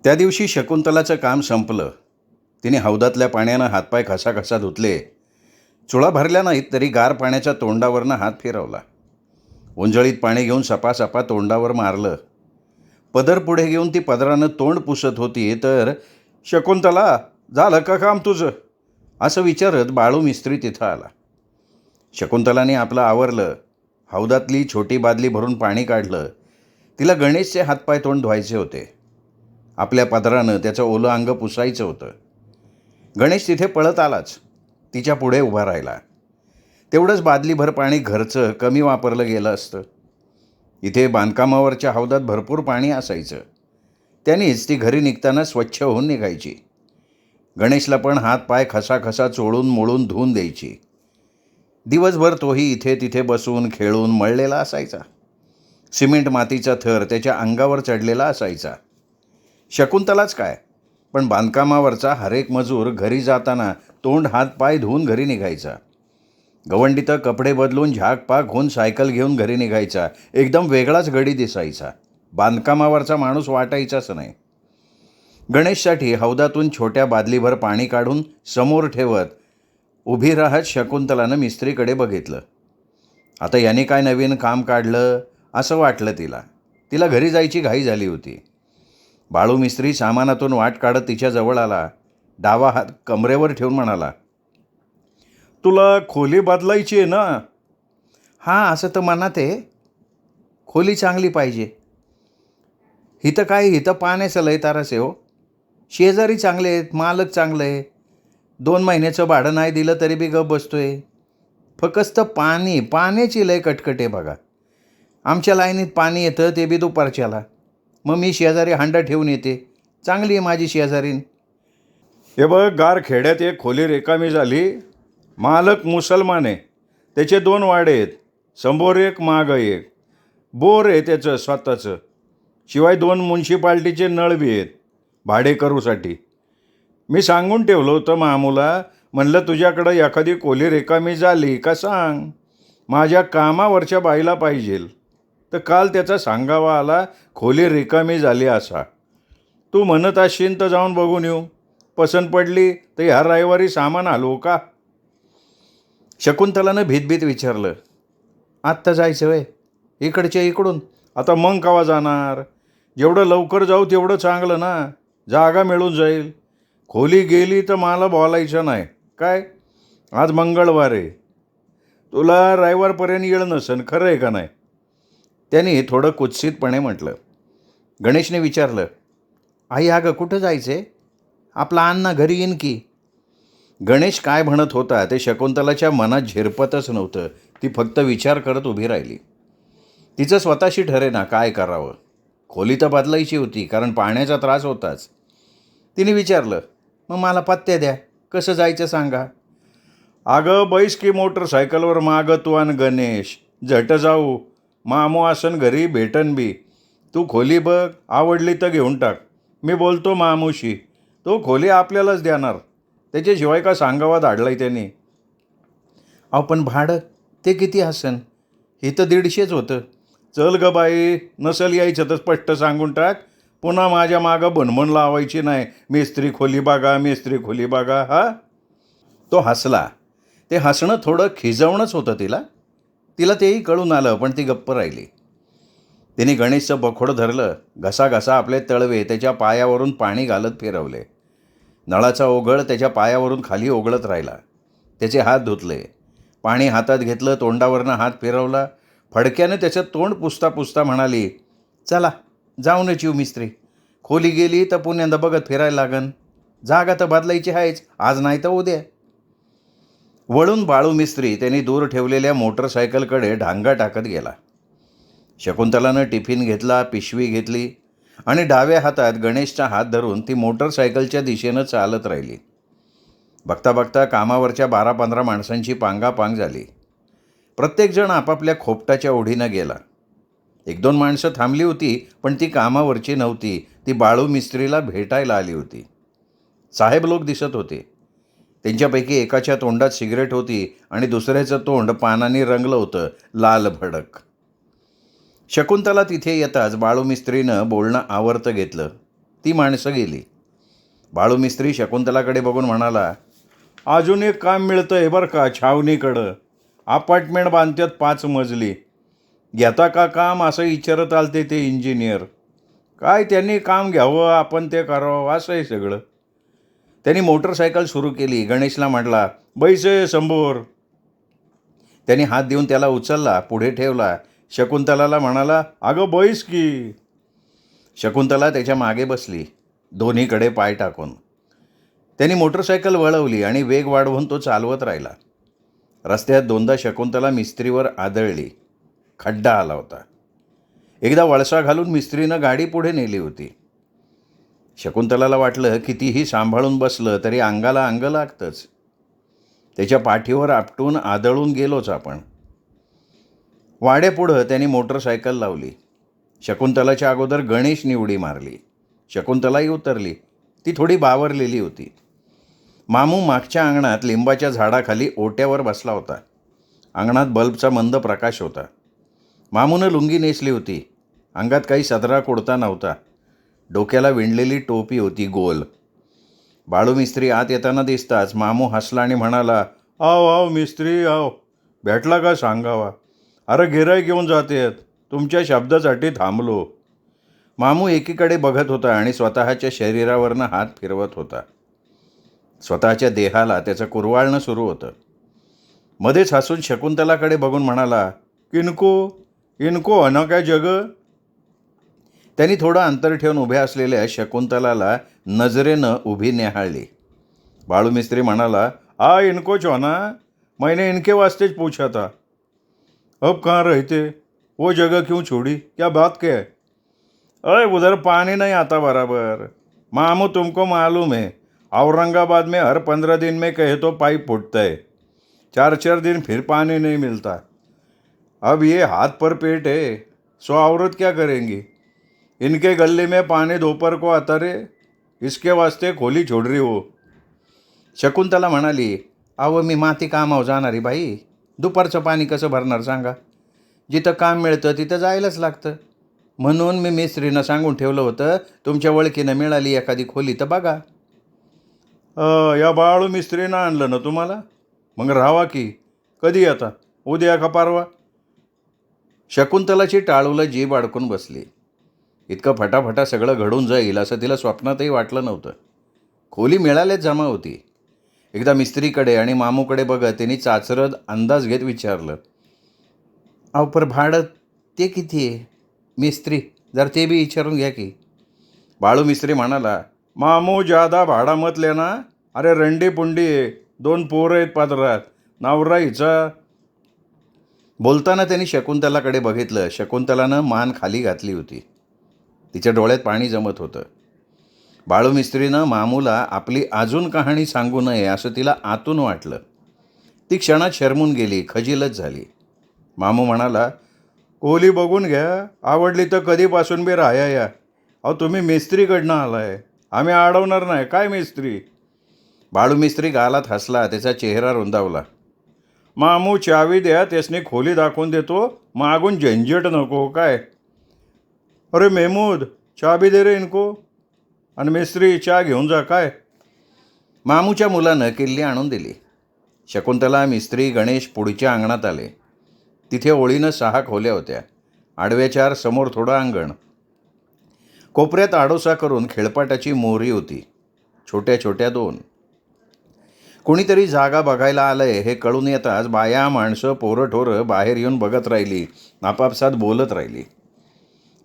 त्या दिवशी शकुंतलाचं काम संपलं. तिने हौदातल्या पाण्यानं हातपाय घासाघासा धुतले. चुळा भरल्या नाहीत तरी गार पाण्याच्या तोंडावरनं हात फिरवला. उंजळीत पाणी घेऊन सपासपा तोंडावर मारलं. पदर पुढे घेऊन ती पदरानं तोंड पुसत होती तर शकुंतला, झालं का काम तुझं, असं विचारत बाळू मिस्त्री तिथं आला. शकुंतलाने आपलं आवरलं. हौदातली छोटी बादली भरून पाणी काढलं. तिला गणेशचे हातपाय तोंड धुवायचे होते. आपल्या पदरानं त्याचं ओलं अंग पुसायचं होतं. गणेश तिथे पळत आलाच. तिच्या पुढे उभा राहिला. तेवढंच बादलीभर पाणी घरचं कमी वापरलं गेलं असतं. इथे बांधकामावरच्या हौदात भरपूर पाणी असायचं. त्यानेच ती घरी निघताना स्वच्छ होऊन निघायची. गणेशला पण हात पाय खसाखसा चोळून मोळून धुवून द्यायची. दिवसभर तोही इथे तिथे बसून खेळून मळलेला असायचा. सिमेंट मातीचा थर त्याच्या अंगावर चढलेला असायचा. शकुंतलाच काय, पण बांधकामावरचा हरेक मजूर घरी जाताना तोंड हात पाय धुवून घरी निघायचा. गवंडीत कपडे बदलून झाकपाक होऊन सायकल घेऊन घरी निघायचा. एकदम वेगळाच गडी दिसायचा. बांधकामावरचा माणूस वाटायचाच नाही. गणेशसाठी हौदातून छोट्या बादलीभर पाणी काढून समोर ठेवत उभी राहत शकुंतलानं मिस्त्रीकडे बघितलं. आता याने काय नवीन काम काढलं असं वाटलं तिला. तिला घरी जायची घाई झाली होती. बाळू मिस्त्री सामानातून वाट काढत तिच्या जवळ आला. डावा हात कमरेवर ठेवून म्हणाला, तुला खोली बदलायची आहे ना? हां, असं तर मनात आहे. खोली चांगली पाहिजे. इथं काय, इथं पाण्याचं लय तारस आहे हो. शेजारी चांगले आहेत, मालक चांगलं आहे. 2 महिन्याचं भाडं नाही दिलं तरी बी गप बसतोय. फक्त पाण्याची लय कटकट आहे बघा. आमच्या लाईनीत पाणी येतं ते बी दुपारच्याला. मग मी शेजारी हांडा ठेवून येते. चांगली आहे माझी शेजारीन. हे बघ, गार खेड्यात एक खोली रिकामी झाली. मालक मुसलमान आहे. त्याचे 2 वाडे आहेत. समोर एक मागं एक. बोर आहे त्याचं स्वतःचं. शिवाय 2 म्युन्सिपाल्टीचे नळ बी आहेत भाडेकरूसाठी. मी सांगून ठेवलं होतं मामूला, म्हणलं तुझ्याकडं एखादी खोली रिकामी झाली का सांग. माझ्या कामावरच्या बाईला पाहिजेल. तर काल त्याचा सांगावा आला खोली रिकामी झाली असा. तू म्हणत असशील तर जाऊन बघून येऊ. पसंत पडली तर ह्या रविवारी सामान हलवू का? शकुंतलानं भीतभीत विचारलं, आत्ता जायचं वय? इकडच्या इकडून? आता मग केव्हा जाणार? जेवढं लवकर जाऊ तेवढं चांगलं ना. जागा मिळून जाईल. खोली गेली तर मला बोलायचं नाही काय. आज मंगळवार आहे. तुला रविवारपर्यंत येळ नसेल, खरं आहे का नाही? त्याने थोडं कुत्सितपणे म्हटलं. गणेशने विचारलं, आई अगं कुठं जायचे? आपला अण्णा घरी येईन की. गणेश काय म्हणत होता ते शकुंतलाच्या मनात झिरपतच नव्हतं. ती फक्त विचार करत उभी राहिली. तिचं स्वतःशी ठरेना काय करावं. खोली तर बदलायची होती कारण पाण्याचा त्रास होताच. तिने विचारलं, मग मला पत्त्या द्या, कसं जायचं सांगा. अगं बैस की मोटरसायकलवर मागं तू आणि गणेश. झट जाऊ. मामू आसन घरी भेटन बी. तू खोली बघ, आवडली तर घेऊन टाक. मी बोलतो मामूशी. तो खोली आपल्यालाच देणार. त्याच्याशिवाय का सांगावा धाडलाय त्यांनी. अहो पण भाडं ते किती असन? हे तर 150च होतं. चल ग बाई, नसल यायचं तर स्पष्ट सांगून टाक. पुन्हा माझ्या मागं बनमन लावायची नाही. मिस्त्री खोली बघा, मिस्त्री खोली बघा. हा, तो हसला. ते हसणं थोडं खिजवणंच होतं तिला. तिला तेही कळून आलं, पण ती गप्प राहिली. तिने गणेशचं बखोडं धरलं. घसाघसा आपले तळवे त्याच्या पायावरून पाणी घालत फिरवले. नळाचा ओघळ त्याच्या पायावरून खाली ओघळत राहिला. त्याचे हात धुतले. पाणी हातात घेतलं, तोंडावरनं हात फिरवला. फडक्याने त्याचं तोंड पुसता पुसता म्हणाली, चला जाऊनच येऊ मिस्त्री. खोली गेली तर पुण्यांदा बघत फिरायला लागन. जागा तर बदलायची आहेच, आज नाही तर उद्या. वळून बाळू मिस्त्री त्यांनी दूर ठेवलेल्या मोटरसायकलकडे ढांगा टाकत गेला. शकुंतलानं टिफिन घेतला, पिशवी घेतली आणि डाव्या हातात गणेशचा हात धरून ती मोटरसायकलच्या दिशेनं चालत राहिली. बघता बघता कामावरच्या 12-15 माणसांची पांगापांग झाली. प्रत्येकजण आपापल्या खोपटाच्या ओढीनं गेला. 1-2 माणसं थांबली होती, पण ती कामावरची नव्हती. ती बाळू मिस्त्रीला भेटायला आली होती. साहेब लोक दिसत होते. त्यांच्यापैकी एकाच्या तोंडात सिगरेट होती आणि दुसऱ्याचं तोंड पानाने रंगलं होतं, लाल भडक. शकुंतला तिथे येताच बाळू मिस्त्रीनं बोलणं आवर्त घेतलं. ती माणसं गेली. बाळू मिस्त्री शकुंतलाकडे बघून म्हणाला, अजून एक काम मिळतं आहे बरं का छावणीकडं. अपार्टमेंट बांधतात 5 मजली. घेता का काम असं विचारत आलते ते इंजिनियर. काय त्यांनी काम घ्यावं, आपण ते करावं, असं आहे सगळं. त्यांनी मोटरसायकल सुरू केली. गणेशला म्हटला, बैसे समोर. त्यांनी हात देऊन त्याला उचलला, पुढे ठेवला. शकुंतलाला म्हणाला, अगं बैस की. शकुंतला त्याच्या मागे बसली, दोन्हीकडे पाय टाकून. त्यांनी मोटरसायकल वळवली आणि वेग वाढवून तो चालवत राहिला. रस्त्यात 2दा शकुंतला मिस्त्रीवर आदळली. खड्डा आला होता. एकदा वळसा घालून मिस्त्रीनं गाडी पुढे नेली होती. शकुंतलाला वाटलं कितीही सांभाळून बसलं तरी अंगाला अंग लागतंच. त्याच्या पाठीवर आपटून आदळून गेलोच आपण. वाड्यापुढं त्यांनी मोटरसायकल लावली. शकुंतलाच्या अगोदर गणेशनी उडी मारली. शकुंतलाही उतरली. ती थोडी बावरलेली होती. मामू मागच्या अंगणात लिंबाच्या झाडाखाली ओट्यावर बसला होता. अंगणात बल्बचा मंद प्रकाश होता. मामूनं लुंगी नेसली होती. अंगात काही सदरा कुडता नव्हता. डोक्याला विणलेली टोपी होती गोल. बाळू मिस्त्री आत येताना दिसताच मामू हसला आणि म्हणाला, आव आव मिस्त्री आव, भेटला का सांगावा. अरे गिऱ्हाईक घेऊन जातेत, तुमच्या शब्दासाठी थांबलो. मामू एकीकडे बघत होता आणि स्वतःच्या शरीरावरनं हात फिरवत होता. स्वतःच्या देहाला त्याचं कुरवाळणं सुरू होतं. मध्येच हसून शकुंतलाकडे बघून म्हणाला, इनको अन काय जग. त्यांनी थोडं अंतर ठेवून उभ्या असलेल्या शकुंतलाला नजरेनं उभी न्याहाळली. बाळू मिस्त्री म्हणाला, इनको छो ना, मैंने इनके वास्तेच पूछा था. अब कहाँ रहते, वो जगह क्यों छोड़ी, क्या बात क्या है. अरे उधर पानी नहीं आता बराबर. मामू तुमको मालूम है, औरंगाबाद में हर 15 दिन में कहे तो पाइप फूटता है. 4-4 दिन फिर पानी नहीं मिलता. अब ये हाथ पर पेट है, 100 औरत क्या करेंगी. इनके गले में पानी दोपहर को आता रे, इसके वास्ते खोली छोड़ रही हो. शकुंतला म्हणाली, अहो मी माती कामावर जाणारी बाई, दुपारचं पाणी कसं भरणार सांगा. जिथं काम मिळतं तिथं जायलाच लागतं. म्हणून मी मिस्त्रीनं सांगून ठेवलं होतं, तुमच्या ओळखीनं मिळाली एखादी खोली तर बघा. या बाळू मिस्त्रीनं आणलं ना तुम्हाला, मग राहावा की. कधी येता, उद्या का परवा. शकुंतलाची टाळूला जीभ अडकून बसली. इतकं फटाफटा सगळं घडून जाईल असं तिला स्वप्नातही वाटलं नव्हतं. खोली मिळाल्याच जमा होती. एकदा मिस्त्रीकडे आणि मामूकडे बघत त्यांनी चाचरत अंदाज घेत विचारलं, अहो पर भाडं ते किती आहे. मिस्त्री जर ते बी विचारून घ्या की. बाळू मिस्त्री म्हणाला, मामू जादा भाडा मत लेना. अरे रंडी पुंडी आहे, 2 पोरं आहेत पात्रात, नवरा हिचा. बोलताना त्यांनी शकुंतलाकडे बघितलं. शकुंतलानं मान खाली घातली होती. तिच्या डोळ्यात पाणी जमत होतं. बाळू मिस्त्रीनं मामूला आपली अजून कहाणी सांगू नये असं तिला आतून वाटलं. ती क्षणात शरमून गेली, खजीलच झाली. मामू म्हणाला, खोली बघून घ्या, आवडली तर कधीपासून बी राहाया या. अहो तुम्ही मिस्त्रीकडनं आलाय, आम्ही अडवणार नाही काय मिस्त्री. बाळू मिस्त्री गालात हसला. त्याचा चेहरा रुंदावला. मामू चावी द्या, त्यासनी खोली दाखवून देतो, मागून झंझट नको काय. अरे मेहमूद, चाबी दे रे इनको. आणि मिस्त्री चहा घेऊन जा काय. मामूच्या मुलानं किल्ली आणून दिली. शकुंतला, मिस्त्री, गणेश पुढच्या अंगणात आले. तिथे ओळीनं 6 खोल्या होत्या. आडव्या 4, समोर थोडं अंगण. कोपऱ्यात आडोसा करून खेळपाटाची मोरी होती, छोट्या छोट्या 2. कोणीतरी जागा बघायला आलंय हे कळून येताच बाया, माणसं, पोरं ठोरं बाहेर येऊन बघत राहिली, आपापसात बोलत राहिली.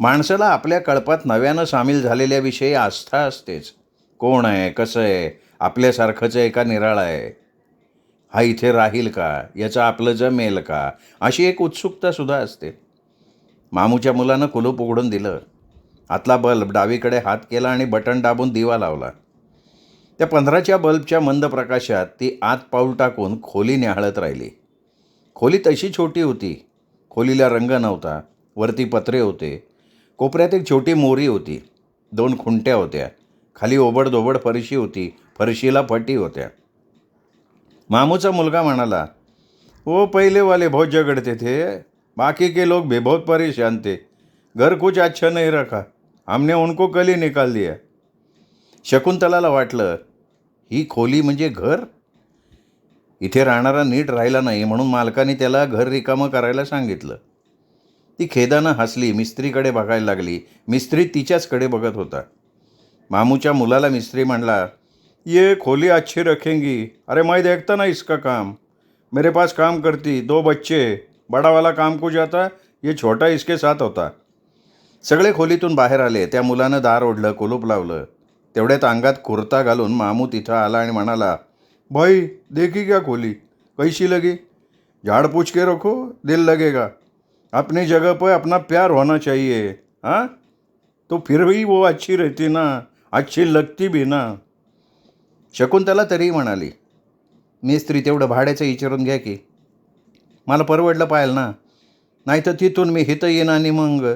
माणसाला आपल्या कळपात नव्यानं सामील झालेल्याविषयी आस्था असतेच. कोण आहे, कसं आहे, आपल्यासारखंच आहे का निराळा आहे, हा इथे राहील का, याचं आपलं जमेल का, अशी एक उत्सुकतासुद्धा असते. मामूच्या मुलानं कुलूप उघडून दिलं. आतला बल्ब डावीकडे हात केला आणि बटन दाबून दिवा लावला. त्या 15च्या बल्बच्या मंद प्रकाशात ती आत पाऊल टाकून खोली न्याहाळत राहिली. खोली तशी छोटी होती. खोलीला रंग नव्हता. वरती पत्रे होते. कोपऱ्यात एक छोटी मोरी होती. 2 खुंट्या होत्या. खाली ओबडधोबड फरशी होती. फरशीला फटी होत्या. मामूचा मुलगा म्हणाला, वो पहले वाले बहुत झगड़ते थे, बाकी के लोग भी बहुत परेशान थे, घर कुछ अच्छा नहीं रखा, हमने उनको कल ही निकाल दिया. शकुंतलाला वाटलं, ही खोली म्हणजे घर? इथे राहणारा नीट राहिला नाही म्हणून मालकाने त्याला घर रिकामं करायला सांगितलं. ती खेदानं हसली, मिस्त्रीकडे बघायला लागली. मिस्त्री तिच्याचकडे बघत होता. मामूच्या मुलाला मिस्त्री म्हणला, ये खोली अच्छी रखेंगी. अरे मैं देखता ना इसका काम. मेरे पास काम करती 2 बच्चे. बड़ा वाला काम को जाता, ये छोटा इसके साथ होता. सगळे खोलीतून बाहेर आले. त्या मुलानं दार ओढलं, कुलूप लावलं. तेवढ्यात अंगात कुर्ता घालून मामू तिथं आला आणि म्हणाला, भाई देखी क्या खोली, कैसी लगी? झाड़ पूछ के रखो, दिल लगेगा. अपनी जगह पर अपना प्यार होना चाहिए. हाँ, तो फिर भी वो अच्छी रहती ना, अच्छी लगती भी ना. शकुंतला तरी म्हणाली, मिस्त्री तेवढं भाड्याचं विचारून घ्या की. मला परवडलं पाहिलं ना, नाही तर तिथून मी हिथं येईन आणि मग.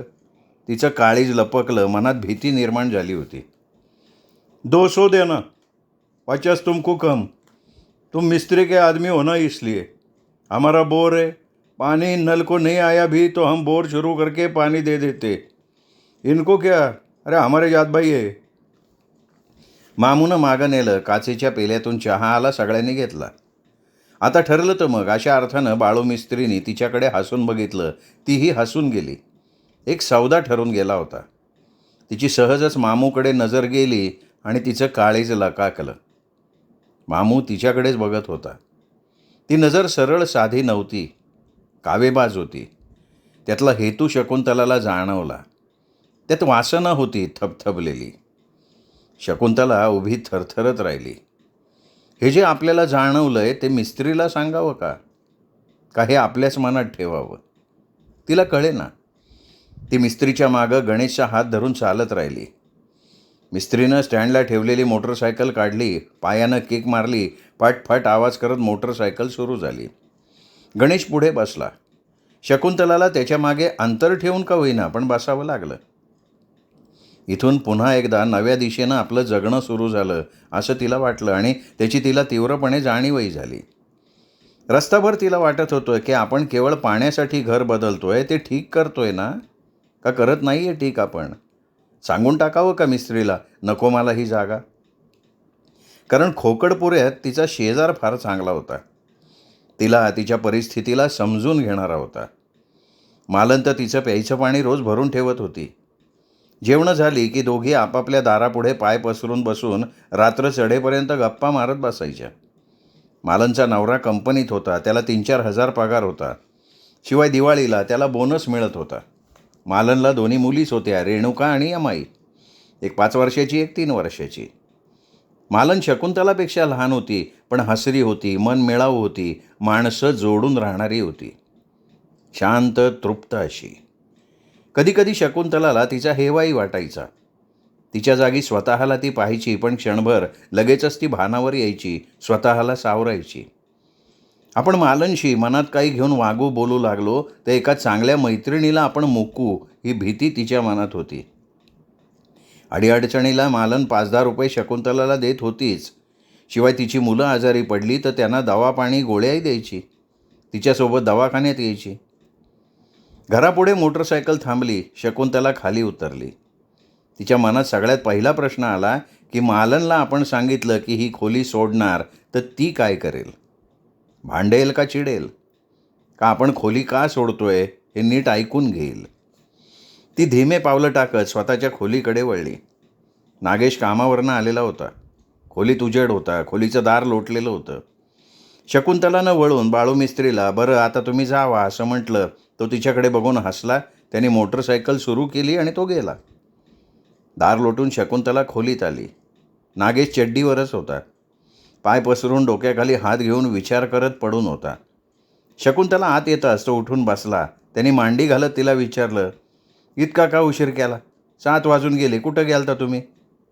तिचं काळीज लपकलं, मनात भीती निर्माण झाली होती. 200 देना, 50 तुमको कम. तुम मिस्त्री के आदमी हो ना, इसलिए. हमारा बोर है, पानी नल को नहीं आया भी तो हम बोर शुरू करके पानी दे देते. इनको क्या, अरे हमारे जात भाई है. मामूनं मागं नेलं. काचेच्या पेल्यातून चहा आला, सगळ्यांनी घेतला. आता ठरलं तर मग, अशा अर्थानं बाळू मिस्त्रीनी तिच्याकडे हसून बघितलं. तीही हसून गेली. एक सौदा ठरून गेला होता. तिची सहजच मामूकडे नजर गेली आणि तिचं काळीज लकाकलं. मामू तिच्याकडेच बघत होता. ती नजर सरळ साधी नव्हती, कावेबाज होती. त्यातला हेतू शकुंतलाला जाणवला. त्यात वासना होती थबथबलेली. शकुंतला उभी थरथरत राहिली. हे जे आपल्याला जाणवलंय ते मिस्त्रीला सांगावं का हे आपल्याच मनात ठेवावं? तिला कळेना. ती मिस्त्रीच्या मागं गणेशचा हात धरून चालत राहिली. मिस्त्रीनं स्टँडला ठेवलेली मोटरसायकल काढली, पायानं किक मारली, फट आवाज करत मोटरसायकल सुरू झाली. गणेश पुढे बसला. शकुंतलाला त्याच्या मागे अंतर ठेवून का होईना पण बसावं लागलं. इथून पुन्हा एकदा नव्या दिशेनं आपलं जगणं सुरू झालं असं तिला वाटलं आणि त्याची तिला तीव्रपणे जाणीवही झाली. रस्ताभर तिला वाटत होतं की आपण केवळ पाण्यासाठी घर बदलतोय ते ठीक करतोय ना, का करत नाही आहे ठीक आपण? सांगून टाकावं का मिस्त्रीला, नको मला ही जागा? कारण खोकडपुऱ्यात तिचा शेजार फार चांगला होता. तिला तिच्या परिस्थितीला समजून घेणारा होता. मालन तर तिचं प्यायचं पाणी रोज भरून ठेवत होती. जेवणं झाली की दोघी आपापल्या दारापुढे पाय पसरून बसून रात्र चढेपर्यंत गप्पा मारत बसायच्या. मालनचा नवरा कंपनीत होता. त्याला 3-4 हजार पगार होता. शिवाय दिवाळीला त्याला बोनस मिळत होता. मालनला 2 मुलीच होत्या, रेणुका आणि अमाई. एक 5 वर्षाची, एक 3 वर्षाची. मालन शकुंतलापेक्षा लहान होती, पण हसरी होती, मन मिळाऊ होती, माणसं जोडून राहणारी होती. शांत, तृप्त अशी. कधीकधी शकुंतलाला तिचा हेवाही वाटायचा. तिच्या जागी स्वतःला ती पाहायची, पण क्षणभर लगेचच ती भानावर यायची, स्वतःला सावरायची. आपण मालनशी मनात काही घेऊन वागू बोलू लागलो तर एका चांगल्या मैत्रिणीला आपण मुकू ही भीती तिच्या मनात होती. अडीअडचणीला मालन 5-10 रुपये शकुंतलाला देत होतीच. शिवाय तिची मुलं आजारी पडली तर त्यांना दवा पाणी गोळ्याही द्यायची. तिच्यासोबत दवाखान्यात यायची. घरापुढे मोटरसायकल थांबली. शकुंतला खाली उतरली. तिच्या मनात सगळ्यात पहिला प्रश्न आला की मालनला आपण सांगितलं की ही खोली सोडणार तर ती काय करेल? भांडेल का चिडेल? का आपण खोली का सोडतोय हे नीट ऐकून घेईल? ती धीमे पावलं टाकत स्वतःच्या खोलीकडे वळली. नागेश कामावरनं आलेला होता. खोलीत उजेड होता. खोलीचं दार लोटलेलं होतं. शकुंतलानं वळून बाळू मिस्त्रीला, बरं आता तुम्ही जावा असं म्हटलं. तो तिच्याकडे बघून हसला. त्याने मोटरसायकल सुरू केली आणि तो गेला. दार लोटून शकुंतला खोलीत आली. नागेश चड्डीवरच होता. पाय पसरून डोक्याखाली हात घेऊन विचार करत पडून होता. शकुंतला आत येताच तो उठून बसला. त्यांनी मांडी घालत तिला विचारलं, इतका का उशीर केला? 7 वाजून गेले. कुठं गेलता तुम्ही?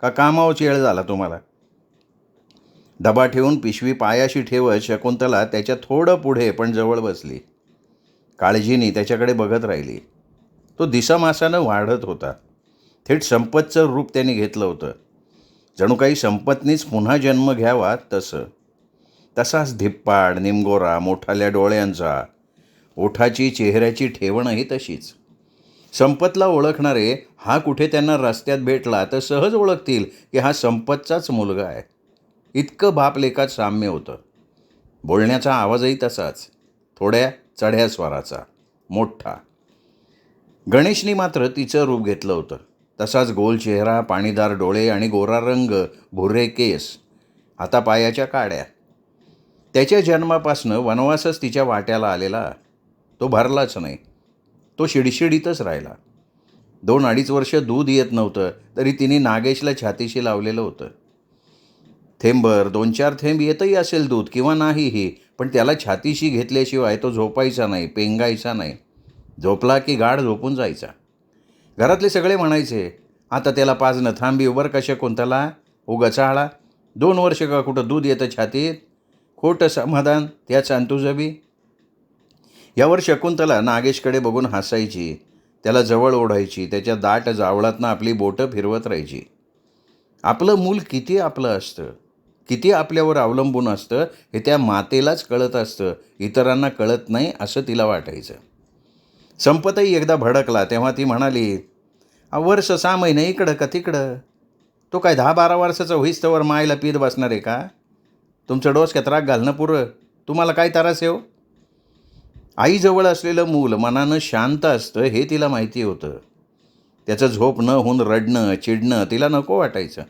का कामावरची वेळ झाला तुम्हाला? डबा ठेवून पिशवी पायाशी ठेवत शकुंतला त्याच्या थोडं पुढे पण जवळ बसली. काळजीने त्याच्याकडे बघत राहिली. तो दिसामासानं वाढत होता. थेट संपतचं रूप त्याने घेतलं होतं. जणू काही संपतनीच पुन्हा जन्म घ्यावा तसं. तसाच धिप्पाड, निमगोरा, मोठाल्या डोळ्यांचा, ओठाची चेहऱ्याची ठेवणही तशीच. संपतला ओळखणारे हा कुठे त्यांना रस्त्यात भेटला तर सहज ओळखतील की हा संपतचाच मुलगा आहे. इतकं बापलेकात साम्य होतं. बोलण्याचा आवाजही तसाच, थोड्या चढ्या स्वराचा, मोठा. गणेशनी मात्र तिचं रूप घेतलं होतं. तसाच गोल चेहरा, पाणीदार डोळे आणि गोरा रंग, भुरे केस, हातापायाच्या काड्या. त्याच्या जन्मापासनं वनवासच तिच्या वाट्याला आलेला. तो भरलाच नाही. तो शिडशिडीतच राहिला. 2-2.5 वर्ष दूध येत नव्हतं तरी तिने नागेशला छातीशी लावलेलं होतं. थेंबभर 2-4 थेंब येतही असेल दूध किंवा नाहीही, पण त्याला छातीशी घेतल्याशिवाय तो झोपायचा नाही, पेंगायचा नाही. झोपला की गाढ झोपून जायचा. घरातले सगळे म्हणायचे, आता त्याला पाजणं थांबी उभर कशा कोणताला उगाचाळा. 2 वर्ष का कुठं दूध येतं छातीत. खोटं समाधान त्याच तुझं बी. यावर शकुंतला नागेशकडे बघून हसायची, त्याला जवळ ओढायची, त्याच्या दाट जावळातनं आपली बोटं फिरवत राहायची. आपलं मूल किती आपलं असतं, किती आपल्यावर अवलंबून असतं हे त्या मातेलाच कळत असतं, इतरांना कळत नाही असं तिला वाटायचं. संपतही एकदा भडकला तेव्हा ती म्हणाली, वर्ष 6 महिने इकडं का तिकडं. तो काय 10-12 वर्षाचा होईस्तवर मायला पीत बसणार आहे का. तुमचं डोसक्यात राग घालणं पुरं. तुम्हाला काय त्रास आहे हो. आईजवळ असलेलं मूल मनानं शांत असतं हे तिला माहिती होतं. त्याचं झोप न होऊन रडणं, चिडणं तिला नको वाटायचं.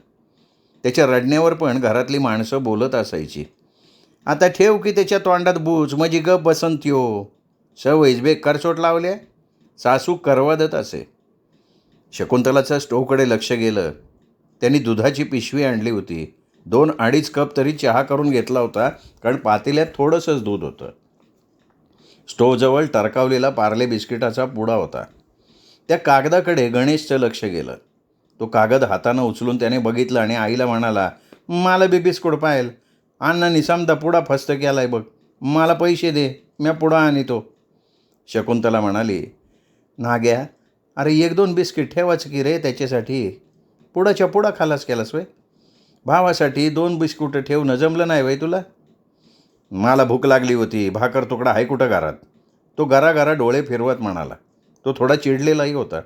त्याच्या रडण्यावर पण घरातली माणसं बोलत असायची, आता ठेव की त्याच्या तोंडात बूज म्हणजे गप बसंत्यो. सवयीच बे करचोट लावल्या. सासू करवादत असे. शकुंतलाच्या स्टोवकडे लक्ष गेलं. त्यांनी दुधाची पिशवी आणली होती. 2-2.5 कप तरी चहा करून घेतला होता, कारण पातेल्यात थोडंसंच दूध होतं. स्टोवजवळ टरकावलेला पार्ले बिस्किटाचा पुडा होता. त्या कागदाकडे गणेशचं लक्ष गेलं. तो कागद हातानं उचलून त्याने बघितलं आणि आईला म्हणाला, मला बी बिस्कुट पाहिल. अण्णांनी समजा पुडा फस्त केलाय बघ. मला पैसे दे, मी पुडा आणतो. शकुंतला म्हणाली, नाग्या, अरे 1-2 बिस्किट ठेवाच की रे त्याच्यासाठी. पुडाच्या पुडा खालास केलास वय. भावासाठी 2 बिस्कुट ठेवणं जमलं नाही वय तुला. मला भूक लागली होती, भाकर तुकडा आहे कुठं घरात. तो घराघरा डोळे फिरवत म्हणाला. तो थोडा चिडलेलाही होता.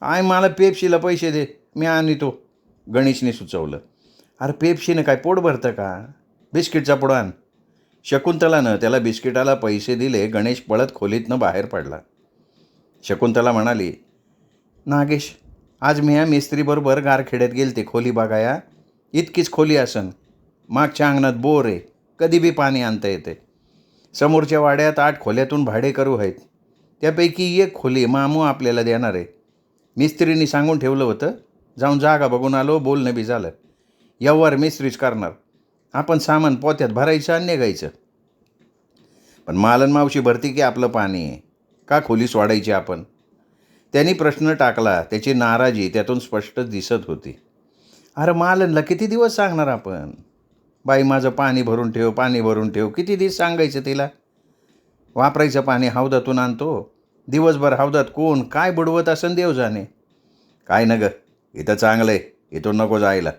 आय मला पेप्सीला पैसे दे, मी आणतो. गणेशने सुचवलं. अरे पेप्सीनं काय पोट भरतं का. बिस्किटचा पुडा आण. शकुंतलानं त्याला बिस्किटाला पैसे दिले. गणेश पळत खोलीतनं बाहेर पडला. शकुंतला म्हणाली, नागेश, आज मी या मिस्त्रीबरोबर गारखेड्यात गेलते खोली बघाया. इतकीच खोली असन. मागच्या अंगणात बोर आहे, कधी बी पाणी आणता येते. समोरच्या वाड्यात 8 खोल्यातून भाडेकरू आहेत. त्यापैकी 1 खोली मामू आपल्याला देणार आहे. मिस्त्रींनी सांगून ठेवलं होतं. जाऊन जागा बघून आलो, बोलणं बी झालं. व्यवहार मिस्त्रीच करणार. आपण सामान पोत्यात भरायचं आणि निघायचं. पण मालन मावशी भरती की आपलं पाणी, का खोली सोडायची आपण. त्यांनी प्रश्न टाकला. त्याची नाराजी त्यातून स्पष्ट दिसत होती. अरे मालनला किती दिवस सांगणार आपण. बाई माझं पाणी भरून ठेव, पाणी भरून ठेव. किती दिवस सांगायचं तिला. वापरायचं पाणी हौदातून आणतो. दिवसभर हौदात कोण काय बुडवत असन देव जाणे. काय न ग, इथं चांगलं आहे, इथून नको जायला.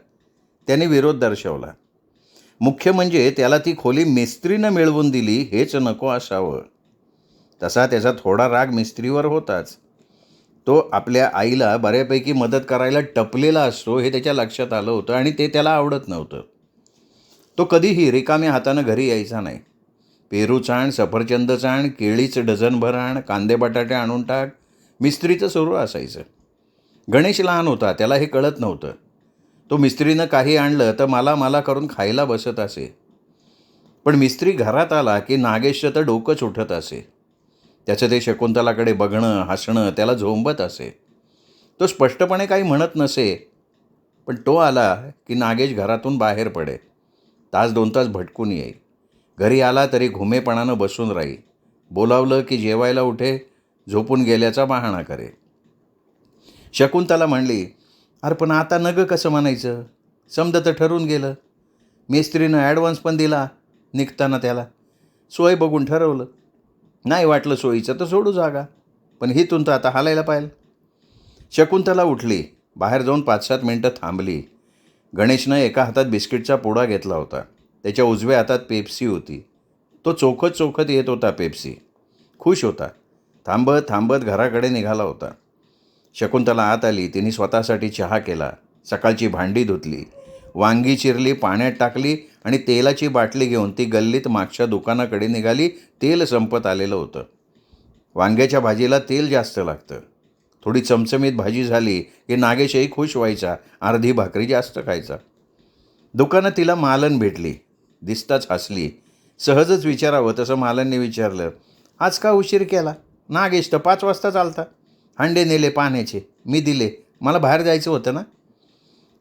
त्याने विरोध दर्शवला. मुख्य म्हणजे त्याला ती खोली मिस्त्रीनं मिळवून दिली हेच नको असावं. तसा त्याचा थोडा राग मिस्त्रीवर होताच. तो आपल्या आईला बऱ्यापैकी मदत करायला टपलेला असतो हे त्याच्या लक्षात आलं होतं आणि ते त्याला आवडत नव्हतं. तो कधीही रिकाम्या हातानं घरी यायचा नाही. पेरू चाण, सफरचंद चाण, केळीच डझनभर आण, कांदे बटाटे आणून टाक, मिस्त्रीचं सुरू असायचं. गणेश लहान होता, त्याला हे कळत नव्हतं. तो मिस्त्रीनं काही आणलं तर मला करून खायला बसत असे. पण मिस्त्री घरात आला की नागेशचं तर डोकंच उठत असे. त्याचं ते शकुंतलाकडे बघणं, हसणं त्याला झोंबत असे. तो स्पष्टपणे काही म्हणत नसे, पण तो आला की नागेश घरातून बाहेर पडे. 1-2 तास भटकून येई. घरी आला तरी घुमेपणानं बसून राही. बोलावलं की जेवायला उठे, झोपून गेल्याचा बहाणा करे. शकुंतला म्हणली, अरे पण आता नगं कसं म्हणायचं. समजा तर ठरवून गेलं. मिस्त्रीनं ॲडव्हान्स पण दिला निघताना त्याला. सोय बघून ठरवलं. नाही वाटलं सोयीचं तर सोडू जागा. पण हिथून तर आता हालायला पाहिजे. शकुंतला उठली. बाहेर जाऊन 5-7 मिनटं थांबली. गणेशनं एका हातात बिस्किटचा पुडा घेतला होता. त्याच्या उजव्या हातात पेप्सी होती. तो चोखत येत होता पेप्सी. खुश होता. थांबत थांबत घराकडे निघाला होता. शकुंतला आत आली. तिने स्वतःसाठी चहा केला, सकाळची भांडी धुतली, वांगी चिरली, पाण्यात टाकली आणि तेलाची बाटली घेऊन ती गल्लीत मागच्या दुकानाकडे निघाली. तेल संपत आलेलं होतं. वांग्याच्या भाजीला तेल जास्त लागतं. थोडी चमचमीत भाजी झाली की नागेशही खुश व्हायचा, अर्धी भाकरी जास्त खायचा. दुकानात तिला मालन भेटली. दिसताच हसली. सहजच विचारावं तसं मालनने विचारलं, आज का उशीर केला? नागेश तर 5 वाजता चालता. हंडे नेले पाण्याचे, मी दिले, मला बाहेर जायचं होतं ना.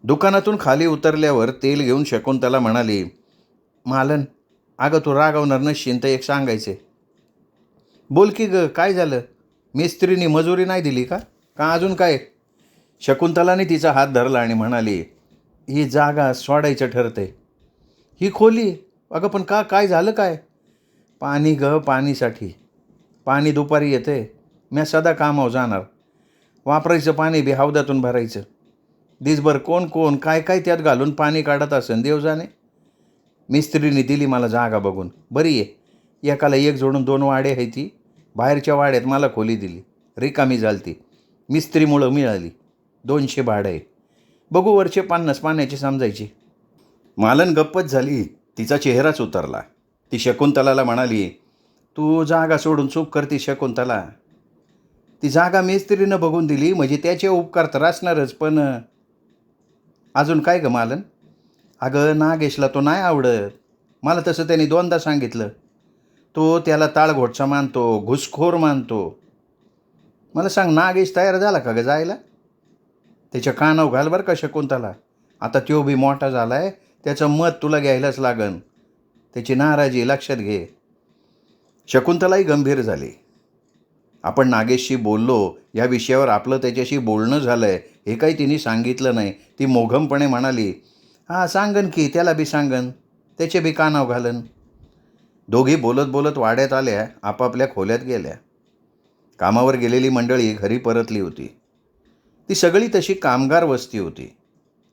दुकानातून खाली उतरल्यावर तेल घेऊन शकुंतला म्हणाली, मालन, अगं तू रागवणार नसशील तर एक सांगायचे. बोल की ग, काय झालं? मिस्त्रीनी मजुरी नाही दिली का का अजून काय? शकुंतलाने तिचा हात धरला आणि म्हणाली, ही जागा सोडायचं ठरते. ही खोली? अगं पण का, काय झालं काय? पाणी ग, पाणीसाठी. पाणी दुपारी येते, मी सदा कामावर जाणार. वापरायचं पाणी बी हौदातून भरायचं. दिसभर कोण कोण काय काय त्यात घालून पाणी काढत असेल देव जाणे. मिस्त्रीने दिली मला जागा बघून, बरी आहे. एकाला एक जोडून 2 वाडे आहे. ती बाहेरच्या वाड्यात मला खोली दिली, रिकामी झालती. मिस्त्रीमुळं मिळाली. 200 भाडं आहे. बघू वरचे 50 पाण्याची समजायची. मालन गप्पच झाली. तिचा चेहराच उतरला. ती शकुंतलाला म्हणाली, तू जागा सोडून चूक करती शकुंतला. ती जागा मिस्त्रीनं बघून दिली म्हणजे त्याचे उपकार तर असणारच, पण अजून काय ग मालन? अगं नागेशला तो नाही आवडत. मला तसं त्यांनी 2दा सांगितलं. तो त्याला ताळघोटचा मानतो, घुसखोर मानतो. मला सांग, नागेश तयार झाला का ग जायला? त्याच्या कानावर घाल बरं का शकुंतला. आता तो बी मोठा झाला आहे, त्याचं मत तुला घ्यायलाच लागन. त्याची नाराजी लक्षात घे. शकुंतलाही गंभीर झाली. आपण नागेशशी बोललो, या विषयावर आपलं त्याच्याशी बोलणं झालं आहे हे काही तिने सांगितलं नाही. ती मोघमपणे म्हणाली, हां सांगन की, त्याला बी सांगन, त्याचे बी कानावर घालन. दोघी बोलत बोलत वाड्यात आल्या, आपापल्या खोल्यात गेल्या. कामावर गेलेली मंडळी घरी परतली होती. ती सगळी तशी कामगार वस्ती होती,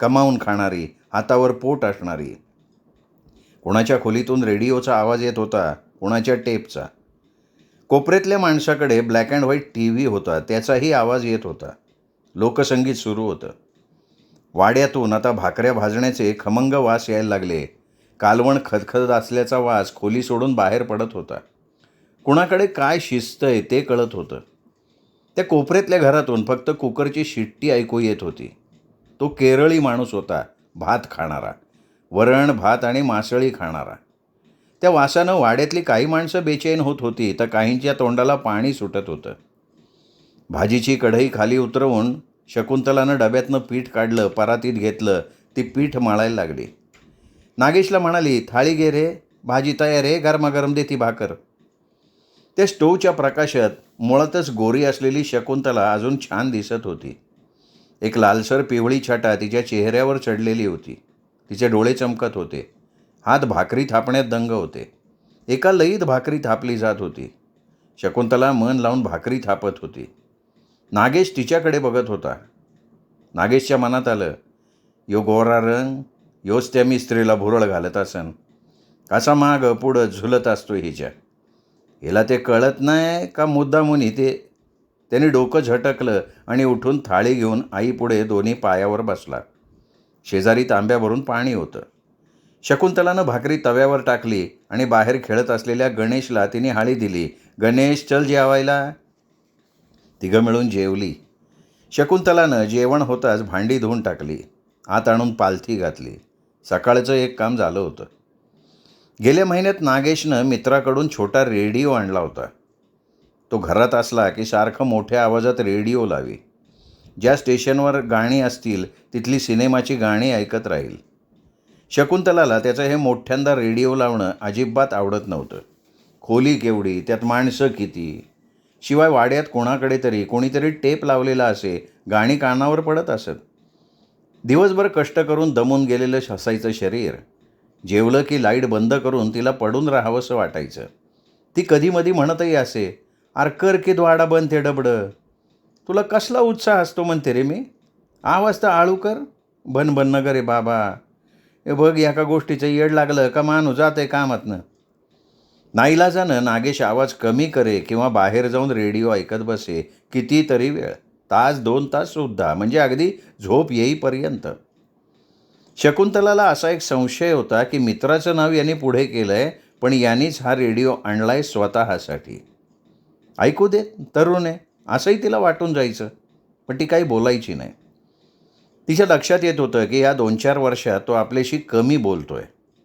कमावून खाणारी, हातावर पोट असणारी. कोणाच्या खोलीतून रेडिओचा आवाज येत होता, कोणाच्या टेपचा. कोपऱ्यातल्या माणसाकडे ब्लॅक अँड व्हाईट TV होता, त्याचाही आवाज येत होता. लोकसंगीत सुरू होतं. वाड्यातून आता भाकऱ्या भाजण्याचे खमंग वास यायला लागले. कालवण खदखदत असल्याचा वास खोली सोडून बाहेर पडत होता. कुणाकडे काय शिस्त आहे ते कळत होतं. त्या कोपऱ्यातल्या घरातून फक्त कुकरची शिट्टी ऐकू येत होती. तो केरळी माणूस होता, भात खाणारा, वरण भात आणि मासळी खाणारा. त्या वासानं वाड्यातली काही माणसं बेचैन होत होती, तर काहींच्या तोंडाला पाणी सुटत होतं. भाजीची कढई खाली उतरवून शकुंतलानं डब्यातनं पीठ काढलं, परातीत घेतलं. ती पीठ मळायला लागली. नागेशला म्हणाली, थाळी घे रे, भाजी तयार आहे, गरमागरम दे ती भाकर. त्या स्टोवच्या प्रकाशात मुळातच गोरी असलेली शकुंतला अजून छान दिसत होती. एक लालसर पिवळी छटा तिच्या चेहऱ्यावर चढलेली होती. तिचे डोळे चमकत होते. हात भाकरी थापण्यात दंग होते. एका लईत भाकरी थापली जात होती. शकुंतला मन लावून भाकरी थापत होती. नागेश तिच्याकडे बघत होता. नागेशच्या मनात आलं, यो गोरा रंग, योच त्या मिस्त्रीला भुरळ घालत असन. कसा माग पुढं झुलत असतो हिच्या. हिला ते कळत नाही का मुद्दामून ते? त्याने डोकं झटकलं आणि उठून थाळी घेऊन आईपुढे दोन्ही पायावर बसला. शेजारी तांब्याभरून पाणी होतं. शकुंतलानं भाकरी तव्यावर टाकली आणि बाहेर खेळत असलेल्या गणेशला तिने हाळी दिली. गणेश, चल जेवायला. तिघं मिळून जेवली. शकुंतलानं जेवण होताच भांडी धुवून टाकली, आत आणून पालथी घातली. सकाळचं एक काम झालं होतं. गेल्या महिन्यात नागेशनं मित्राकडून छोटा रेडिओ आणला होता. तो घरात असला की सारखं मोठ्या आवाजात रेडिओ लावी. ज्या स्टेशनवर गाणी असतील तिथली सिनेमाची गाणी ऐकत राहील. शकुंतलाला त्याचं हे मोठ्यांदा रेडिओ लावणं अजिबात आवडत नव्हतं. खोली केवढी, त्यात माणसं किती, शिवाय वाड्यात कोणीतरी टेप लावलेला असे, गाणी कानावर पडत असत. दिवसभर कष्ट करून दमून गेलेलं असायचं शरीर. जेवलं की लाईट बंद करून तिला पडून राहावंसं वाटायचं. ती कधीमधी म्हणतही असे, अरे कर की द्वाडा बंद ते डबडं. तुला कसला उत्साह असतो म्हणते रे मी. आवाज तर आळू कर. बन बन नगर रे बाबा. हे बघ, एका गोष्टीचं येड लागलं का माणूस जाते कामातनं. नाईलाजानं नागेश आवाज कमी करे किंवा बाहेर जाऊन रेडिओ ऐकत बसे कितीतरी वेळ. तास 2 ताससुद्धा, म्हणजे अगदी झोप येईपर्यंत. शकुंतलाला असा एक संशय होता की मित्राचं नाव यांनी पुढे केलं आहे, पण यांनीच हा रेडिओ आणला आहे स्वतःसाठी. ऐकू देत, तरुण आहे, असंही तिला वाटून जायचं, पण ती काही बोलायची नाही. तिच्या लक्षात येत होतं की या 2-4 वर्षात तो आपल्याशी कमी बोलतोय.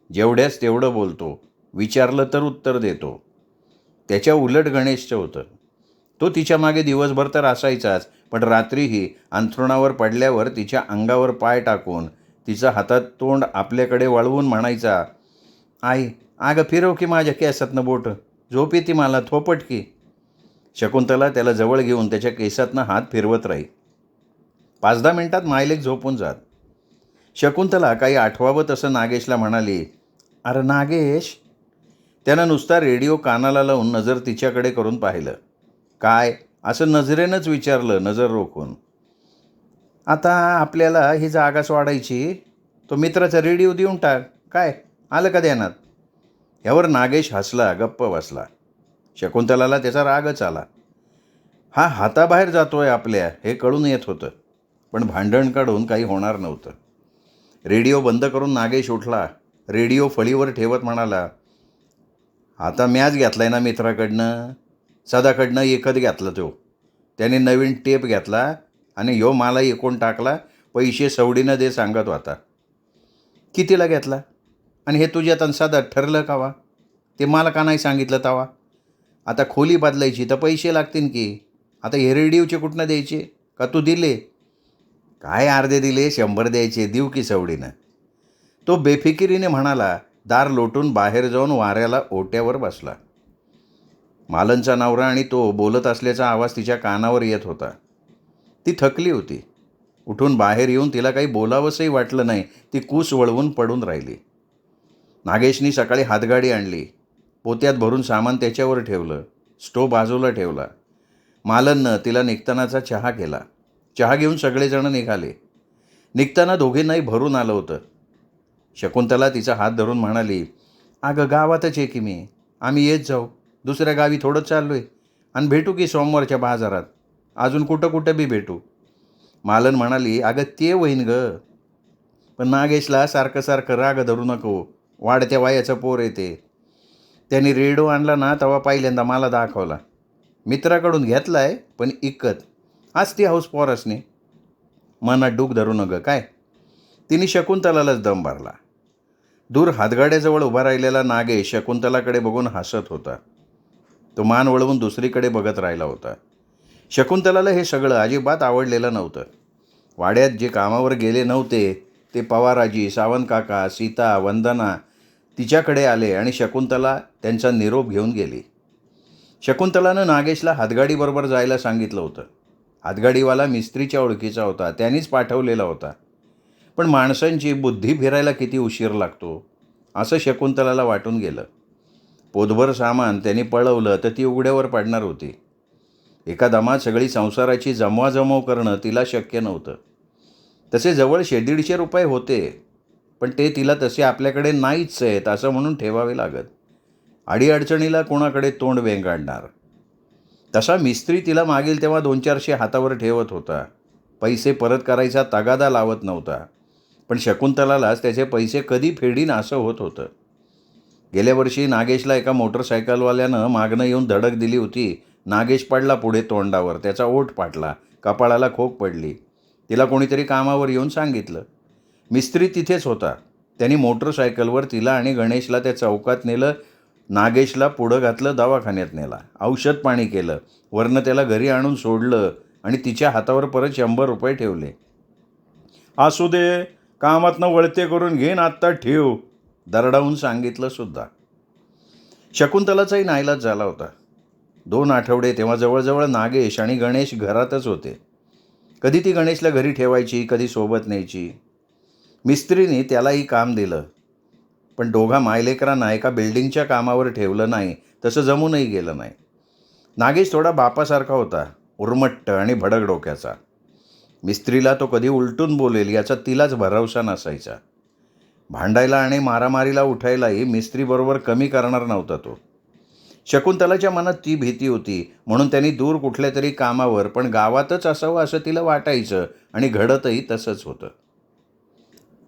जेवढ्याच तेवढं बोलतो, विचारलं तर उत्तर देतो. त्याच्या उलट गणेशचं होतं. तो तिच्या मागे दिवसभर तर असायचाच, पण रात्रीही अंथरुणावर पडल्यावर तिच्या अंगावर पाय टाकून तिचं हातात तोंड आपल्याकडे वळवून म्हणायचा, आई, अगं फिरव की माझ्या केसातनं बोटं, झोप येते मला, थोपट की. शकुंतला त्याला जवळ घेऊन त्याच्या केसातनं हात फिरवत राही. 5-10 मिनिटात मायलेक झोपून जात. शकुंतला काही आठवावं तसं नागेशला म्हणाली, अरे नागेश. त्यानं नुसता रेडिओ कानाला लावून नजर तिच्याकडे करून पाहिलं. काय, असं नजरेनंच विचारलं, नजर रोखून. आता आपल्याला ही जागा सोडायची, तो मित्राचा रेडिओ देऊन टाक, काय आलं का ध्यानात? यावर नागेश हसला, गप्प बसला. शकुंतलाला त्याचा रागच आला. हा हाताबाहेर जातोय आपल्या हे कळून येत होतं, पण भांडण काढून काही होणार नव्हतं. रेडिओ बंद करून नागेश उठला. रेडिओ फळीवर ठेवत म्हणाला, आता मॅच घेतलाय ना मित्राकडनं, सदाकडनं एकच घेतला तो. त्याने नवीन टेप घेतला आणि ह्यो मला एकूण टाकला, पैसे सवडीनं दे सांगत होता. कितीला घेतला? आणि हे तुझ्यात आणि सदा ठरलं का वा? ते मला का नाही सांगितलं तवा? आता खोली बदलायची तर पैसे लागतील की. आता हे रेडिओचे कुठनं द्यायचे? का तू दिले? काय अर्धे दिले, 100 द्यायचे, देऊ की सवडीनं. तो बेफिकिरीने म्हणाला. दार लोटून बाहेर जाऊन वाऱ्याला ओट्यावर बसला. मालनचा नवरा आणि तो बोलत असल्याचा आवाज तिच्या कानावर येत होता. ती थकली होती. उठून बाहेर येऊन तिला काही बोलावंसंही वाटलं नाही. ती कूस वळवून पडून राहिली. नागेशनी सकाळी हातगाडी आणली. पोत्यात भरून सामान त्याच्यावर ठेवलं. स्टोव बाजूला ठेवला. मालननं तिला निघतानाचा चहा केला. चहा घेऊन सगळेजण निघाले. निघताना दोघींनाही भरून आलं होतं. शकुंतला तिचा हात धरून म्हणाली, अगं गावातच आहे की मी, आम्ही येत जाऊ. दुसऱ्या गावी थोडं चाललो आहे आणि भेटू की सोमवारच्या बाजारात. अजून कुठं बी भेटू. मालन म्हणाली, अगं ते होईन गं. पण नागेशला सारखं सारखं राग धरू नको, वाढत्या वयाचं पोर येते. त्यांनी रेडिओ आणला ना तेव्हा पहिल्यांदा मला दाखवला. मित्राकडून घेतलाय पण इकत. असती हाऊस पोरसने. मनात डूक धरू नका काय. तिने शकुंतलालाच दम भरला. दूर हातगाड्याजवळ उभा राहिलेला नागेश शकुंतलाकडे बघून हसत होता. तो मान वळवून दुसरीकडे बघत राहिला होता. शकुंतलाला हे सगळं अजिबात आवडलेलं नव्हतं. वाड्यात जे कामावर गेले नव्हते ते पवाराजी, सावंत काका, सीता, वंदना तिच्याकडे आले आणि शकुंतला त्यांचा निरोप घेऊन गेली. शकुंतलानं नागेशला हातगाडीबरोबर जायला सांगितलं होतं. हातगाडीवाला मिस्त्रीच्या ओळखीचा होता, त्यांनीच पाठवलेला होता. पण माणसांची बुद्धी फिरायला किती उशीर लागतो असं शकुंतलाला वाटून गेलं. पोतभर सामान त्यांनी पळवलं तर ती उघड्यावर पडणार होती. एका दमात सगळी संसाराची जमवाजमव करणं तिला शक्य नव्हतं. तसे जवळ 150 रुपये होते, पण ते तिला तसे आपल्याकडे नाहीच आहेत असं म्हणून ठेवावे लागत. अडीअडचणीला कोणाकडे तोंड वेंगाडणार. तसा मिस्त्री तिला मागील तेव्हा 200-400 हातावर ठेवत होता. पैसे परत करायचा तगादा लावत नव्हता. पण शकुंतलालाच त्याचे पैसे कधी फेडीन असं होत होतं. गेल्या वर्षी नागेशला एका मोटरसायकलवाल्यानं मागणं येऊन धडक दिली होती. नागेश पडला पुढे तोंडावर. त्याचा ओठ फाटला. कपाळाला खोक पडली. तिला कोणीतरी कामावर येऊन सांगितलं. मिस्त्री तिथेच होता. त्यांनी मोटरसायकलवर तिला आणि गणेशला त्या चौकात नेलं. नागेशला पुढं घातलं, दवाखान्यात नेला, औषध पाणी केलं, वरनं त्याला घरी आणून सोडलं आणि तिच्या हातावर परत 100 रुपये ठेवले. असू दे, कामातनं वळते करून घेईन, आत्ता ठेव, दरडावून सांगितलं सुद्धा. शकुंतलाचाही नाईलाज झाला होता. 2 आठवडे तेव्हा जवळजवळ नागेश आणि गणेश घरातच होते. कधी ती गणेशला घरी ठेवायची, कधी सोबत न्यायची. मिस्त्रीने त्यालाही काम दिलं, पण दोघा मायलेकरांना एका बिल्डिंगच्या कामावर ठेवलं नाही, तसं जमूनही गेलं नाही. नागेश थोडा बापासारखा होता, उर्मट्ट आणि भडक डोक्याचा. मिस्त्रीला तो कधी उलटून बोलेल याचा तिलाच भरवसा नसायचा. भांडायला आणि मारामारीला उठायलाही मिस्त्रीबरोबर कमी करणार नव्हता तो. शकुंतलाच्या मनात ती भीती होती, म्हणून त्यांनी दूर कुठल्या तरी कामावर पण गावातच असावं असं तिला वाटायचं आणि घडतही तसंच होतं.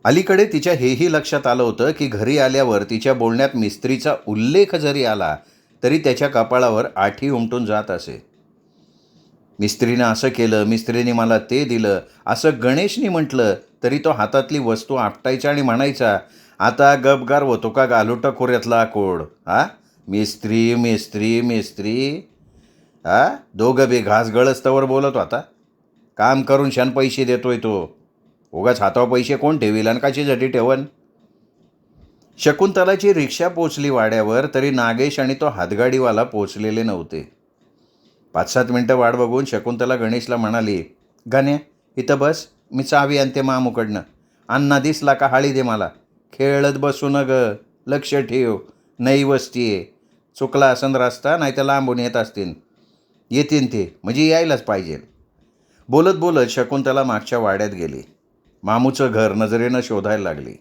अलीकडे तिच्या हेही लक्षात आलं होतं की घरी आल्यावर तिच्या बोलण्यात मिस्त्रीचा उल्लेख जरी आला तरी त्याच्या कपाळावर आठी उमटून जात असे. मिस्त्रीनं असं केलं, मिस्त्रीने मला ते दिलं, असं गणेशनी म्हटलं तरी तो हातातली वस्तू आपटायचा आणि म्हणायचा, आता गपगार होतो का गालुटा खोऱ्यातला कोड, हा? मिस्त्री मिस्त्री मिस्त्री. हा, दोघं बे घास गळस्तवर बोलत होता. काम करून शान पैसे देतोय तो. उगाच हातावर पैसे कोण ठेवील आणि कशासाठी ठेवन. शकुंतलाची रिक्षा पोचली वाड्यावर तरी नागेश आणि तो हातगाडीवाला पोचलेले नव्हते. 5-7 मिनटं वाट बघून शकुंतला गणेशला म्हणाली, गण्या इथं बस, मी चावी आणते मामूकडनं. अण्णा दिसला का हाळी दे मला. खेळत बसू न ग, लक्ष ठेव, नई वस्ती आहे. चुकला असन रस्ता, नाही तर लांबून येत असतील. येतीन ते, म्हणजे यायलाच पाहिजे. बोलत बोलत शकुंतला मागच्या वाड्यात गेली. मामूचं घर नजरेनं शोधायला लागली.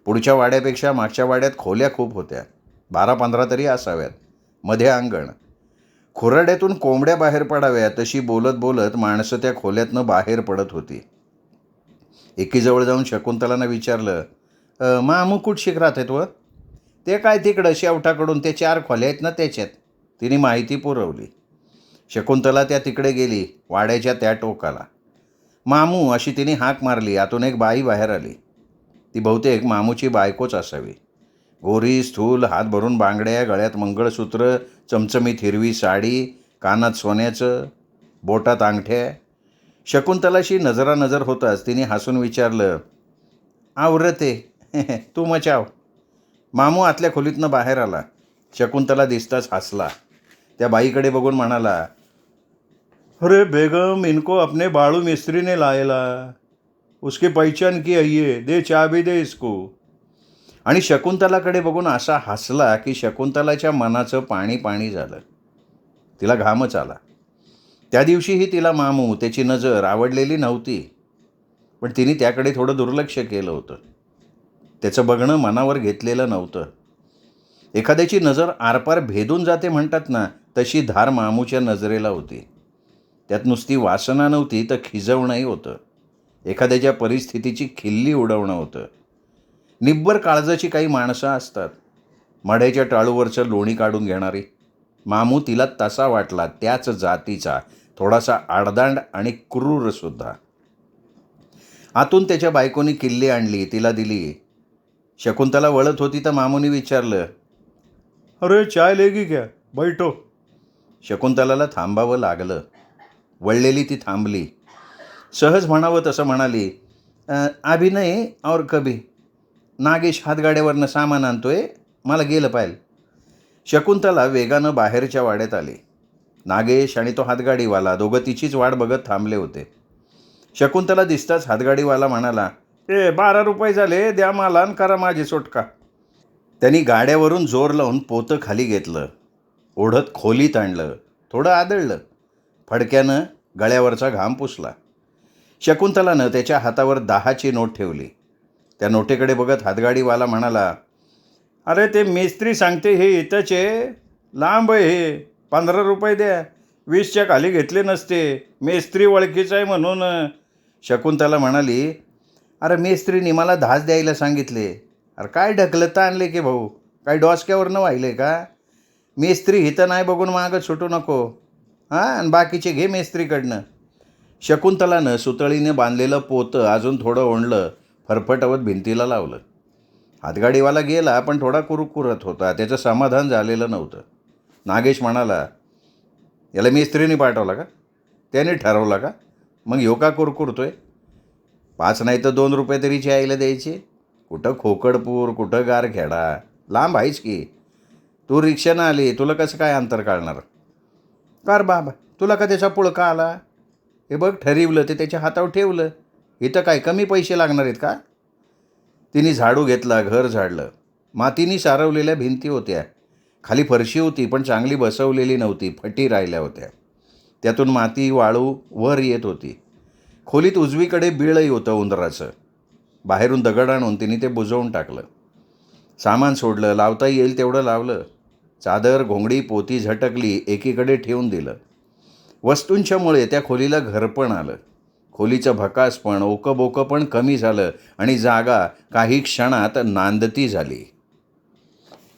पुढच्या वाड्यापेक्षा मागच्या वाड्यात खोल्या खूप होत्या. 12-15 तरी असाव्यात. मध्ये अंगण. खुराड्यातून कोंबड्या बाहेर पडाव्या तशी बोलत बोलत माणसं त्या खोल्यातनं बाहेर पडत होती. एकीजवळ जाऊन शकुंतलानं विचारलं, मामू कुठशिक राहतात व? ते काय तिकडं शेवटाकडून ते 4 खोल्या आहेत ना त्याच्यात. तिने माहिती पुरवली. शकुंतला त्या तिकडे गेली, वाड्याच्या त्या टोकाला. मामू अशी तिने हाक मारली. आतून एक बाई बाहेर आली. ती बहुतेक मामूची बायकोच असावी. गोरी, स्थूल, हात भरून बांगड्या, गळ्यात मंगळसूत्र, चमचमीत हिरवी साडी, कानात सोन्याचं, बोटात अंगठ्या. शकुंतलाशी नजरानजर होताच तिने हसून विचारलं, आवरत आहे तू मचाव. मामू आतल्या खोलीतनं बाहेर आला. शकुंतला दिसताच हसला. त्या बाईकडे बघून म्हणाला, अरे बेगम, इनको अपने बाळू मिस्त्री ने लायला, उसकी पहचान की है ये, दे चाबी दे इसको. आणि शकुंतलाकडे बघून असा हसला की शकुंतलाच्या मनाचं पाणी पाणी झालं. तिला घामच आला. त्या दिवशीही तिला मामू, त्याची नजर आवडलेली नव्हती, पण तिने त्याकडे थोडं दुर्लक्ष केलं होतं. त्याचं बघणं मनावर घेतलेलं नव्हतं. एखाद्याची नजर आरपार भेदून जाते म्हणतात ना, तशी धार मामूच्या नजरेला होती. त्यात नुसती वासना नव्हती तर खिजवणंही होतं. एखाद्याच्या परिस्थितीची खिल्ली उडवणं होतं. निब्बर काळजाची काही माणसं असतात, मढ्याच्या टाळूवरचं लोणी काढून घेणारी. मामू तिला तसा वाटला, त्याच जातीचा, थोडासा आडदांड आणि क्रूरसुद्धा. आतून त्याच्या बायकोनी किल्ली आणली, तिला दिली. शकुंतला वळत होती तर मामूने विचारलं, अरे चाय लेगी क्या, बैठो. शकुंतलाला थांबावं लागलं. वळलेली ती थांबली. सहज म्हणावं तसं म्हणाली, अभि नाही और कभी. नागेश हातगाड्यावरनं सामान आणतोय, मला गेलं पाहिजे. शकुंतला वेगानं बाहेरच्या वाड्यात आली. नागेश आणि तो हातगाडीवाला दोघं तिचीच वाट बघत थांबले होते. शकुंतला दिसताच हातगाडीवाला म्हणाला, 12 रुपये झाले, द्या मला आणि करा माझी सुटका. त्यांनी गाड्यावरून जोर लावून पोतं खाली घेतलं. ओढत खोलीत आणलं. थोडं आदळलं. फडक्यानं गळ्यावरचा घाम पुसला. शकुंतलानं त्याच्या हातावर 10ची नोट ठेवली. त्या नोटेकडे बघत हातगाडीवाला म्हणाला, अरे ते मिस्त्री सांगते हे इथंच आहे, लांब आहे हे, 15 रुपये द्या. 20च्या खाली घेतले नसते, मेस्त्री ओळखीचा आहे म्हणून. शकुंतला म्हणाली, अरे मेस्त्रीने मला 10 द्यायला सांगितले. अरे काय ढकलत आणले की भाऊ, काय डोसक्यावरनं वाहिले का? मेस्त्री हिथं नाही बघून मागं सुटू नको, हां, आणि बाकीचे घे मेस्त्रीकडनं. शकुंतलानं सुतळीने बांधलेलं पोतं अजून थोडं ओढलं, फरफटवत भिंतीला लावलं. हातगाडीवाला गेला, पण थोडा कुरकुरत होता. त्याचं समाधान झालेलं नव्हतं. नागेश म्हणाला, याला मिस्त्रीने पाठवला का? त्याने ठरवला का? मग ह्यो का कुरकुरतोय? 5 नाही तर 2 रुपये तरी चायला द्यायचे. कुठं खोकडपूर, कुठं गारखेडा, लांब आहेच की. तू रिक्षानं आली, तुला कसं काय अंतर काढणार? कार बाबा, तुला का त्याचा पुळका आला? हे बघ, ठरवलं ते त्याच्या हातावर ठेवलं. इथं काय कमी पैसे लागणार आहेत का? तिने झाडू घेतला, घर झाडलं. मातीने सारवलेल्या भिंती होत्या. खाली फरशी होती, पण चांगली बसवलेली नव्हती, फटी राहिल्या होत्या. त्यातून माती, वाळू वर येत होती. खोलीत उजवीकडे बिळही होतं उंदराचं. बाहेरून दगड आणून तिने ते बुजवून टाकलं. सामान सोडलं, लावता येईल तेवढं लावलं. चादर घोंगडी पोती झटकली, एकीकडे ठेवून दिलं. वस्तूंच्या मुळे त्या खोलीला घरपण आलं. खोलीचं भकासपण, ओकबोकं पण कमी झालं आणि जागा काही क्षणात नांदती झाली.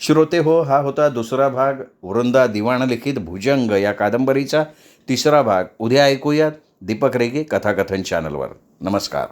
श्रोते हो, हा होता दुसरा भाग वृंदा दिवाण लिखित भुजंग या कादंबरीचा. तिसरा भाग उद्या ऐकूयात दीपक रेगे कथाकथन चॅनलवर. नमस्कार.